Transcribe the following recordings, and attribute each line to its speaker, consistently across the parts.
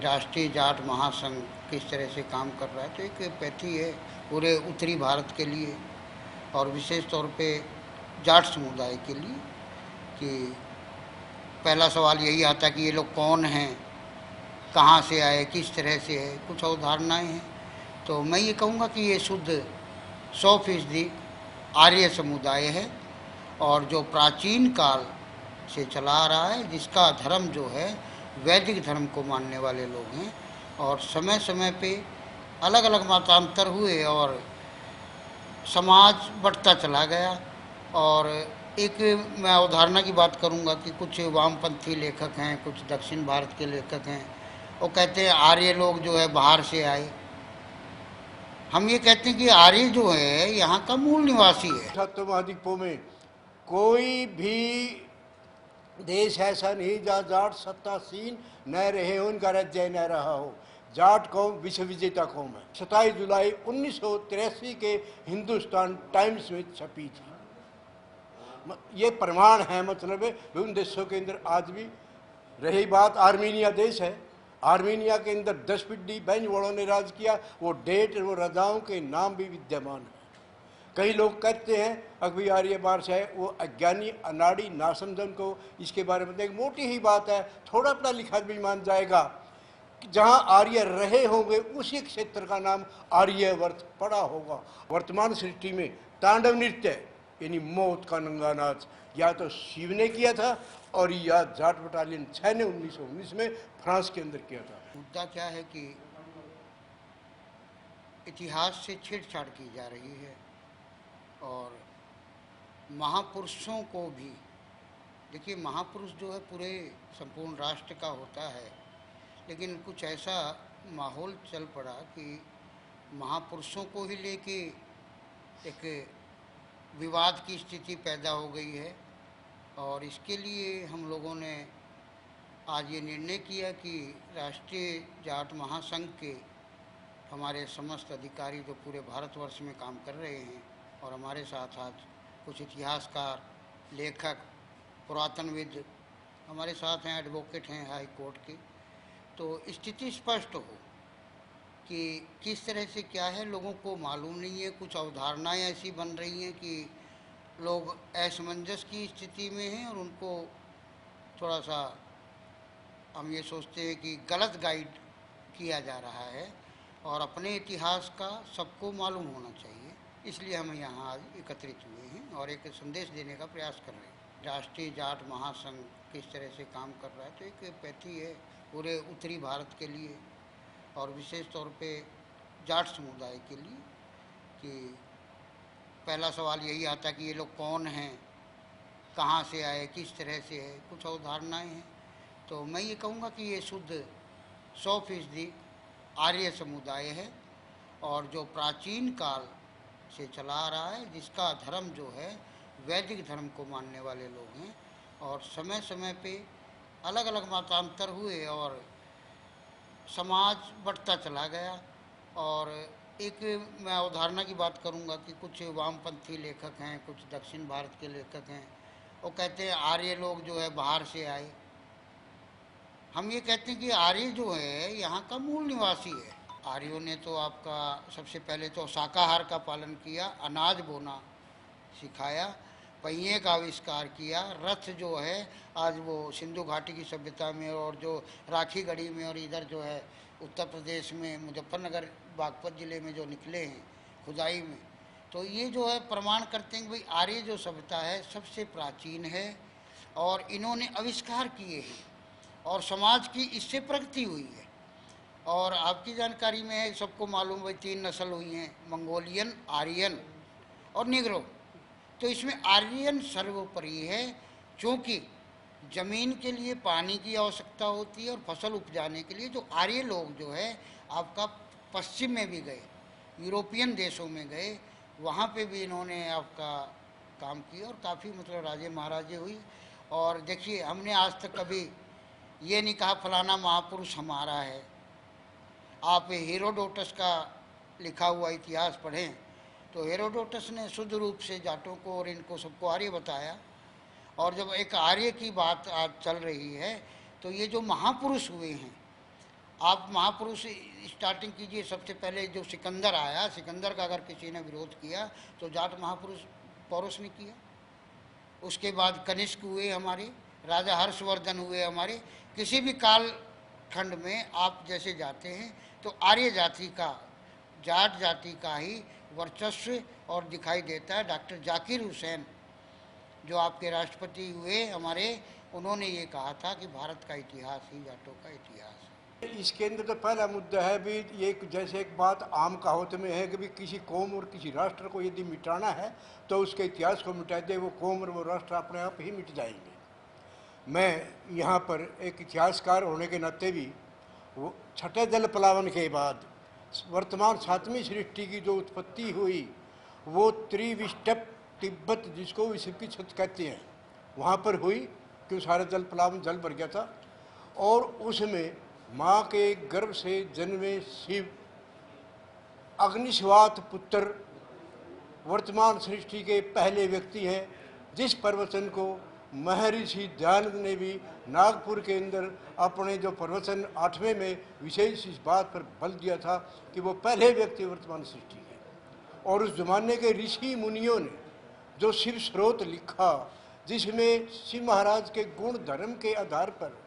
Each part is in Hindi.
Speaker 1: राष्ट्रीय जाट महासंघ किस तरह से काम कर रहा है, तो एक पैथी है पूरे उत्तरी भारत के लिए और विशेष तौर पे जाट समुदाय के लिए कि पहला सवाल यही आता कि ये लोग कौन हैं, कहाँ से आए, किस तरह से है, कुछ अवधारणाएँ हैं। तो मैं ये कहूँगा कि ये शुद्ध 100% आर्य समुदाय है और जो प्राचीन काल से चला आ रहा है, जिसका धर्म जो है वैदिक धर्म को मानने वाले लोग हैं और समय समय पे अलग अलग मतांतर हुए और समाज बढ़ता चला गया। और एक मैं अवधारणा की बात करूंगा कि कुछ वामपंथी लेखक हैं, कुछ दक्षिण भारत के लेखक हैं, वो कहते हैं आर्य लोग जो है बाहर से आए। हम ये कहते हैं कि आर्य जो है यहाँ का मूल निवासी है।
Speaker 2: सप्त महाद्वीपों में कोई भी देश ऐसा नहीं जहाँ जाट सत्तासीन न रहे हो, उनका राज्य न रहा हो। जाट कौम विश्व विजेता कौम है। 27 जुलाई 1983 के हिंदुस्तान टाइम्स में छपी थी। ये प्रमाण है, मतलब विभिन्न देशों के अंदर आज भी। रही बात आर्मीनिया देश है, आर्मीनिया के अंदर 10 पीढ़ी बैंजवाड़ों ने राज किया। वो डेट वो राजाओं के नाम भी विद्यमान है। कई लोग कहते हैं अकबी आर्य बार है, वो अज्ञानी अनाड़ी नासमझन को इसके बारे में। एक मोटी ही बात है, थोड़ा पढ़ा लिखा भी मान जाएगा कि जहाँ आर्य रहे होंगे उसी क्षेत्र का नाम आर्यवर्त पड़ा होगा। वर्तमान सृष्टि में तांडव नृत्य यानी मौत का नंगा नाच या तो शिव ने किया था और या जाट बटालियन 6 ने 1919 में फ्रांस के अंदर किया था।
Speaker 1: मुद्दा क्या है कि इतिहास से छेड़छाड़ की जा रही है और महापुरुषों को भी, देखिए महापुरुष जो है पूरे संपूर्ण राष्ट्र का होता है, लेकिन कुछ ऐसा माहौल चल पड़ा कि महापुरुषों को ही लेके एक विवाद की स्थिति पैदा हो गई है। और इसके लिए हम लोगों ने आज ये निर्णय किया कि राष्ट्रीय जाट महासंघ के हमारे समस्त अधिकारी जो पूरे भारतवर्ष में काम कर रहे हैं और हमारे साथ आज कुछ इतिहासकार, लेखक, पुरातनविद हमारे साथ हैं, एडवोकेट हैं हाई कोर्ट के, तो स्थिति स्पष्ट हो कि किस तरह से क्या है, लोगों को मालूम नहीं है। कुछ अवधारणाएं ऐसी बन रही हैं कि लोग असमंजस की स्थिति में हैं और उनको थोड़ा सा हम ये सोचते हैं कि गलत गाइड किया जा रहा है और अपने इतिहास का सबको मालूम होना चाहिए। इसलिए हम यहाँ आज एकत्रित हुए हैं और एक संदेश देने का प्रयास कर रहे हैं। राष्ट्रीय जाट महासंघ किस तरह से काम कर रहा है, तो एक पैथी है पूरे उत्तरी भारत के लिए और विशेष तौर पे जाट समुदाय के लिए कि पहला सवाल यही आता कि ये लोग कौन हैं, कहाँ से आए, किस तरह से है, कुछ अवधारणाएँ हैं। तो मैं ये कहूँगा कि ये शुद्ध 100% आर्य समुदाय है और जो प्राचीन काल से चला आ रहा है, जिसका धर्म जो है वैदिक धर्म को मानने वाले लोग हैं और समय समय पे अलग अलग मतांतर हुए और समाज बढ़ता चला गया। और एक मैं अवधारणा की बात करूंगा कि कुछ वामपंथी लेखक हैं, कुछ दक्षिण भारत के लेखक हैं, वो कहते हैं आर्य लोग जो है बाहर से आए। हम ये कहते हैं कि आर्य जो है यहाँ का मूल निवासी है। आर्यों ने तो आपका सबसे पहले तो शाकाहार का पालन किया, अनाज बोना सिखाया, पहिए का आविष्कार किया, रथ जो है आज वो सिंधु घाटी की सभ्यता में और जो राखी गढ़ी में और इधर जो है उत्तर प्रदेश में मुजफ्फरनगर बागपत ज़िले में जो निकले हैं खुदाई में, तो ये जो है प्रमाण करते हैं कि भाई आर्य जो सभ्यता है सबसे प्राचीन है और इन्होंने आविष्कार किए हैं और समाज की इससे प्रगति हुई है। और आपकी जानकारी में है, सबको मालूम भाई 3 नस्ल हुई हैं, मंगोलियन, आर्यन और निग्रो। तो इसमें आर्यन सर्वोपरि है क्योंकि ज़मीन के लिए पानी की आवश्यकता होती है और फसल उपजाने के लिए जो आर्य लोग जो है आपका पश्चिम में भी गए, यूरोपियन देशों में गए, वहाँ पे भी इन्होंने आपका काम किया और काफ़ी मतलब राजे महाराजे हुई। और देखिए हमने आज तक कभी ये नहीं कहा फलाना महापुरुष हमारा है। आप हेरोडोटस का लिखा हुआ इतिहास पढ़ें तो हेरोडोटस ने शुद्ध रूप से जाटों को और इनको सबको आर्य बताया। और जब एक आर्य की बात आज चल रही है तो ये जो महापुरुष हुए हैं आप महापुरुष स्टार्टिंग कीजिए। सबसे पहले जो सिकंदर आया, सिकंदर का अगर किसी ने विरोध किया तो जाट महापुरुष पौरुष ने किया। उसके बाद कनिष्क हुए हमारे, राजा हर्षवर्धन हुए हमारे। किसी भी काल खंड में आप जैसे जाते हैं तो आर्य जाति का, जाट जाति का ही वर्चस्व और दिखाई देता है। डॉक्टर जाकिर हुसैन जो आपके राष्ट्रपति हुए हमारे, उन्होंने ये कहा था कि भारत का इतिहास ही जाटों का इतिहास है।
Speaker 2: इसके अंदर तो पहला मुद्दा है भी ये जैसे एक बात आम कहावत में है कि भी किसी कौम और किसी राष्ट्र को यदि मिटाना है तो उसके इतिहास को मिटा दे, वो कौम और वो राष्ट्र अपने आप ही मिट जाएंगे। मैं यहाँ पर एक इतिहासकार होने के नाते भी वो छठे जल प्लावन के बाद वर्तमान 7वीं सृष्टि की जो उत्पत्ति हुई वो त्रिविष्टप तिब्बत, जिसको विश्व की छत कहते हैं, वहाँ पर हुई, क्यों सारा जल प्लावन जल भर गया था। और उसमें माँ के गर्भ से जन्मे शिव अग्निस्वात पुत्र वर्तमान सृष्टि के पहले व्यक्ति हैं, जिस प्रवचन को महर्षि दयानंद ने भी नागपुर के अंदर अपने जो प्रवचन 8वें में विशेष इस बात पर बल दिया था कि वो पहले व्यक्ति वर्तमान सृष्टि है। और उस जमाने के ऋषि मुनियों ने जो शिव स्रोत लिखा, जिसमें शिव महाराज के गुण धर्म के आधार पर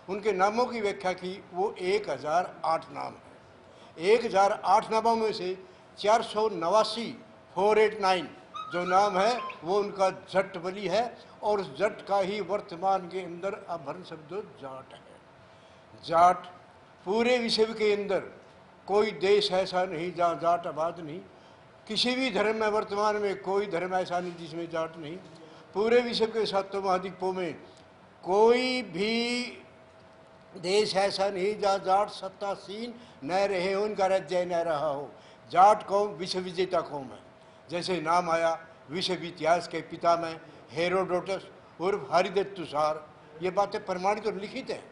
Speaker 2: उनके नामों की व्याख्या की, वो 1008 नाम है। 1008 नामों में से 489 जो नाम है वो उनका जट बलि है, और उस जट का ही वर्तमान के अंदर आभरण शब्द जाट है। जाट पूरे विश्व के अंदर कोई देश ऐसा नहीं जहाँ जाट आबाद नहीं। किसी भी धर्म में वर्तमान में कोई धर्म ऐसा नहीं जिसमें जाट नहीं। पूरे विश्व के 7 महाद्वीपों में कोई भी देश ऐसा नहीं जहाँ जाट सत्तासीन न रहे हो, उनका राज्य न रहा हो। जाट कौम विश्व विजेता कौम है। जैसे नाम आया विश्व इतिहास के पिता में हेरोडोटस उर्फ हरिदत्त तुषार, ये बातें प्रमाणित और लिखित हैं।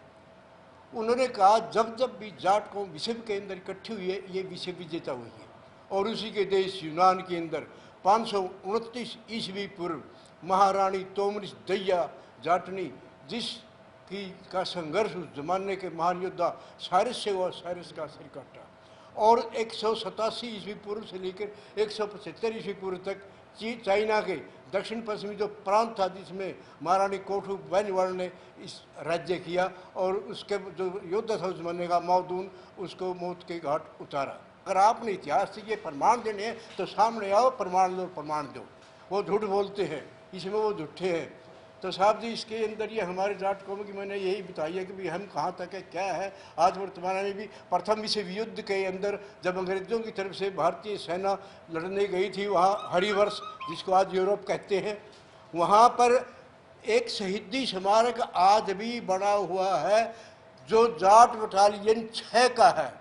Speaker 2: उन्होंने कहा जब जब भी जाट कौम विश्व के अंदर इकट्ठी हुई है, ये विश्व विजेता हुई है। और उसी के देश यूनान के अंदर 529 ईस्वी पूर्व महारानी तोमरिस दैया जाटनी, जिसकी का संघर्ष उस जमाने के महान योद्धा साइरस से हुआ, साइरस का सिर काटा। और 187 ईस्वी पूर्व से लेकर 175 ईस्वी पूर्व तक चाइना के दक्षिण पश्चिमी जो प्रांत था, जिसमें महारानी कोठू बैनवाल ने इस राज्य किया, और उसके जो योद्धा था उस जमाने का माओदून, उसको मौत के घाट उतारा। अगर आपने इतिहास से ये प्रमाण देने हैं तो सामने आओ, प्रमाण दो, प्रमाण दो। वो झूठ बोलते हैं, इसमें वो झूठे हैं। तो साहब जी, इसके अंदर ये हमारे जाट कौम की मैंने यही बताई है कि भाई हम कहाँ तक है, क्या है। आज वर्तमान में भी प्रथम विश्व युद्ध के अंदर जब अंग्रेज़ों की तरफ से भारतीय सेना लड़ने गई थी, वहाँ हरिवर्ष, जिसको आज यूरोप कहते हैं, वहाँ पर एक शहीदी स्मारक आज भी बना हुआ है जो जाट बटालियन 6 का है,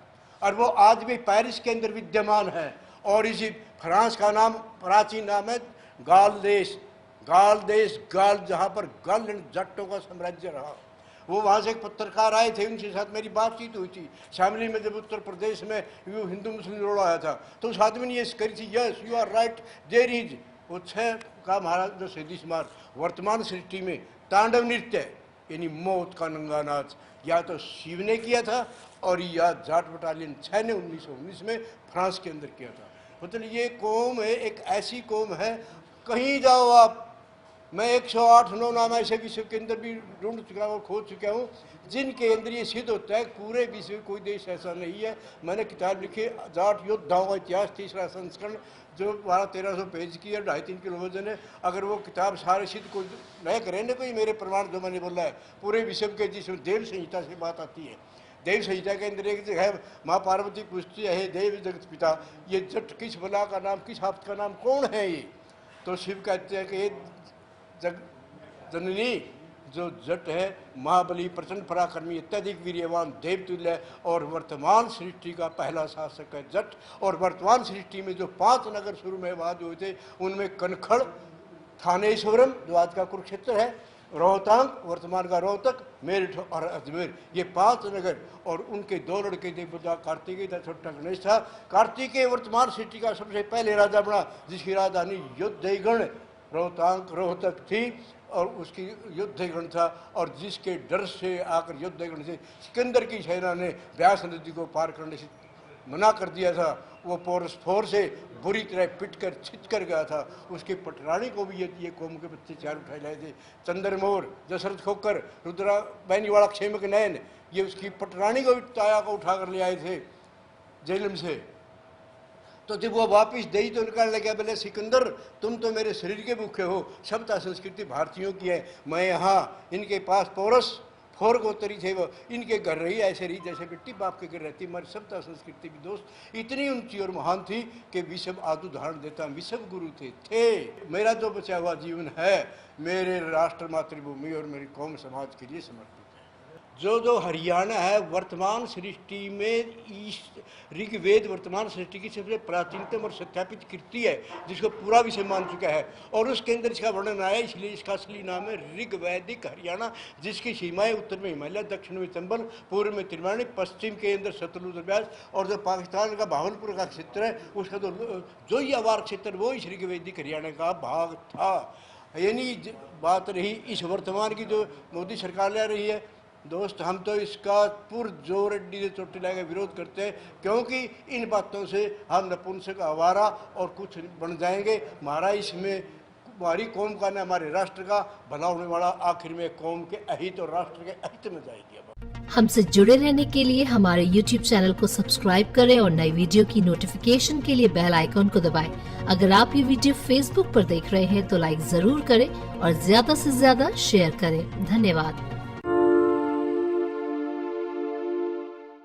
Speaker 2: और वो आज भी पेरिस के अंदर विद्यमान है। और इसी फ्रांस का नाम, प्राचीन नाम है गाल देश। गाल देश, गाल, जहाँ पर गाल जट्टों का साम्राज्य रहा। वो वहाँ से एक पत्रकार आए थे, उनके साथ मेरी बातचीत हुई थी शामली में, जब उत्तर प्रदेश में हिंदू मुस्लिम लड़ आया था, तो उस आदमी ने ये करी थी, yes you are right, there is. वो 6 का महाराज जो शहीदी स्मारक वर्तमान सृष्टि में तांडव नृत्य यानी मौत का नंगा नाच या तो शिव ने किया था, और या जाट बटालियन 6 ने 1919 में फ्रांस के अंदर किया था। मतलब ये कौम है, एक ऐसी कौम है, कहीं जाओ आप, मैं 108-9 नाम ऐसे विश्व के अंदर भी ढूंढ चुका हूँ, खोज चुका हूँ, जिनके अंदर ये सिद्ध होता है पूरे विश्व में कोई देश ऐसा नहीं है। मैंने किताब लिखी जाट योद्धाओं का इतिहास, 3रा संस्करण, जो 1200-1300 पेज की है, 2.5-3 किलो वजन है। अगर वो किताब सारे सिद्ध कोई नए करें ना, कोई मेरे प्रमाण जो मैंने बोला है पूरे विश्व के, जिसमें देव संहिता से बात आती है। देव संहिता के अंदर एक जगह है, माँ पार्वती पूछती है, देव जगत पिता, ये जट किस बला का नाम, किस आफत का नाम, कौन है ये? तो शिव कहते हैं कि ये जग जननी जो जट है, महाबली, प्रचंड पराक्रमी, अत्यधिक वीर्यवान, देवतुल्य, और वर्तमान सृष्टि का पहला शासक है जट। और वर्तमान सृष्टि में जो 5 नगर शुरू में वाद हुए थे, उनमें कनखड़, थानेश्वरम जो आज का कुरुक्षेत्र है, रोहतांग वर्तमान का रोहतक, मेरठ और अजमेर, ये 5 नगर। और उनके 2 लड़के थे, बड़ा कार्तिकेय था, छोटा गणेश था। कार्तिकेय वर्तमान सृष्टि का सबसे पहले राजा बना, जिसकी राजधानी योद्धगण रोहतांग रोहतक थी। और उसकी युद्धगण था, और जिसके डर से आकर युद्धगण से सिकंदर की सेना ने ब्यास नदी को पार करने से मना कर दिया था, वो पोरस्फोर से बुरी तरह पिटकर छिचकर गया था। उसकी पटरानी को भी ये कौम के बच्चे चार उठाए लाए थे। चंद्रमोर, दशरथ खोकर, रुद्रा बैनीवाला, क्षेमक नयन, ये उसकी पटरानी को भी ताया को उठा कर ले आए थे जेलम से। तो जब वो वापस दई तो निकालने लगा, बोले सिकंदर तुम तो मेरे शरीर के भूखे हो, सभ्यता संस्कृति भारतीयों की है, मैं यहाँ इनके पास पोरस फोर गोतरी थे, वो इनके घर रही ऐसे रही जैसे बेटी बाप के घर रहती। हमारी सभ्यता संस्कृति की दोस्त इतनी ऊंची और महान थी कि विश्व आदु धारण देता, विश्व गुरु थे। मेरा जो बचा हुआ जीवन है मेरे राष्ट्र, मातृभूमि और मेरी कौम समाज के लिए समर्पित है। जो हरियाणा है वर्तमान सृष्टि में ऋग्वेद वर्तमान सृष्टि की सबसे प्राचीनतम और सत्यापित कृति है, जिसको पूरा विषय मान चुका है, और उसके अंदर इसका वर्णन आया, इसलिए इसका असली नाम है ऋग्वैदिक हरियाणा, जिसकी सीमाएं उत्तर में हिमालय, दक्षिण में चंबल, पूर्व में त्रिवेणी, पश्चिम के अंदर सतलुज ब्यास, और जो पाकिस्तान का भावलपुर का क्षेत्र है उसका जो ये आवार क्षेत्र वो इस ऋग्वैदिक हरियाणा का भाग था। यानी बात रही इस वर्तमान की जो मोदी सरकार ले रही है, दोस्त हम तो इसका पुरजोर अड्डी से चोटी लाके विरोध करते हैं, क्योंकि इन बातों से हम नपुंसक, आवारा और कुछ बन जाएंगे। हमारा इसमें हमारी कौम का न हमारे राष्ट्र का भला होने वाला, आखिर में कौम के अहित और राष्ट्र के अहित में जाएगी।
Speaker 3: हमसे जुड़े रहने के लिए हमारे YouTube चैनल को सब्सक्राइब करें और नई वीडियो की नोटिफिकेशन के लिए बेल आइकॉन को दबाएं। अगर आप ये वीडियो Facebook पर देख रहे हैं तो लाइक जरूर करें और ज्यादा से ज्यादा शेयर करें। धन्यवाद।